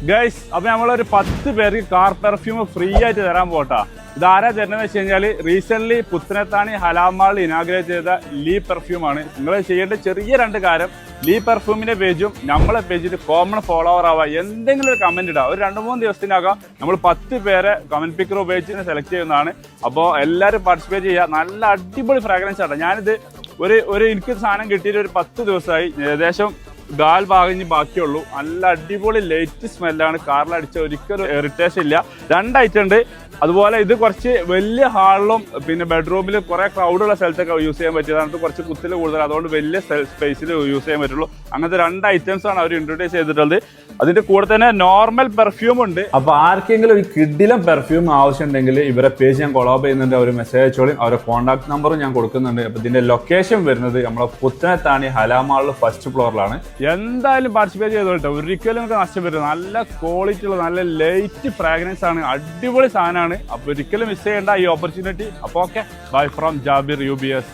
Guys അപ്പൊ നമ്മളൊരു 10 പേർക്ക് കാർ പെർഫ്യൂം ഫ്രീ ആയിട്ട് തരാൻ പോട്ടാ. ഇതാരാ തരുന്നതെന്ന് വെച്ച് കഴിഞ്ഞാൽ റീസെന്റ് പുത്തനത്താണി ഹലാമാളിൽ ഇനാഗ്രേറ്റ് ചെയ്ത ലീ പെർഫ്യൂം ആണ്. നിങ്ങൾ ചെയ്യേണ്ട ചെറിയ 2 കാര്യം, ലീ പെർഫ്യൂമിന്റെ പേജും നമ്മളെ പേജിൽ കോമൺ ഫോളോവർ ആവുക. എന്തെങ്കിലും ഒരു കമന്റ് ഇടുക. ഒരു 2-3 ദിവസത്തിനകം നമ്മൾ 10 പേരെ കമന്റ് പിക്കർ ഉപയോഗിച്ച് സെലക്ട് ചെയ്യുന്നതാണ്. അപ്പോൾ എല്ലാവരും പാർട്ടിസിപ്പേറ്റ് ചെയ്യുക. നല്ല അടിപൊളി ഫ്രാഗ്രൻസ് ആണ്. ഞാനിത് എനിക്ക് സാധനം കിട്ടിയിട്ട് ഒരു 10 ദിവസമായി. ഏകദേശം ഭാഗം ബാക്കിയുള്ളൂ. നല്ല അടിപൊളി ലൈറ്റ് സ്മെല്ലാണ്. കാറിലടിച്ച ഒരിക്കലും ഇറിറ്റേഷൻ ഇല്ല. 2 ഐറ്റം ഉണ്ട്. അതുപോലെ ഇത് കുറച്ച് വലിയ ഹാളിലും പിന്നെ ബെഡ്റൂമിൽ കുറെ ക്രൗഡുള്ള സ്ഥലത്തൊക്കെ യൂസ് ചെയ്യാൻ പറ്റിയതാണ്. കുറച്ച് കുത്തിൽ കൂടുതൽ, അതുകൊണ്ട് വലിയ സ്പേസിൽ യൂസ് ചെയ്യാൻ പറ്റുള്ളൂ. അങ്ങനത്തെ 2 ഐറ്റംസ് ആണ് അവർ ഇൻട്രൊഡ്യൂസ് ചെയ്തിട്ടുള്ളത്. അതിന്റെ കൂടെ തന്നെ നോർമൽ പെർഫ്യൂം ഉണ്ട്. അപ്പൊ ആർക്കെങ്കിലും ഒരു കിഡിലും പെർഫ്യൂം ആവശ്യമുണ്ടെങ്കിൽ ഇവരെ പേജ് ഞാൻ കൊളാബ് ചെയ്യുന്നുണ്ട്. അവർ മെസ്സേജ് അയച്ചോളും. അവരുടെ കോൺടാക്ട് നമ്പറും ഞാൻ കൊടുക്കുന്നുണ്ട്. അപ്പൊ ഇതിന്റെ ലൊക്കേഷൻ വരുന്നത് നമ്മളെ പുത്തനത്താണി ഹലാമാളിൽ ഫസ്റ്റ് ഫ്ലോറിലാണ്. എന്തായാലും പാർട്ടിസിപ്പേറ്റ് ചെയ്തോട്ടെ. ഒരിക്കലും നമുക്ക് നഷ്ടപ്പെട്ടില്ല. നല്ല ക്വാളിറ്റി ഉള്ള നല്ല ലൈറ്റ് ഫ്രാഗ്രൻസ് ആണ്. അടിപൊളി സാധനമാണ്. അപ്പൊ ഒരിക്കലും മിസ് ചെയ്യേണ്ട ഈ ഓപ്പർച്യൂണിറ്റി. അപ്പൊ okay, bye from Jabir UBS.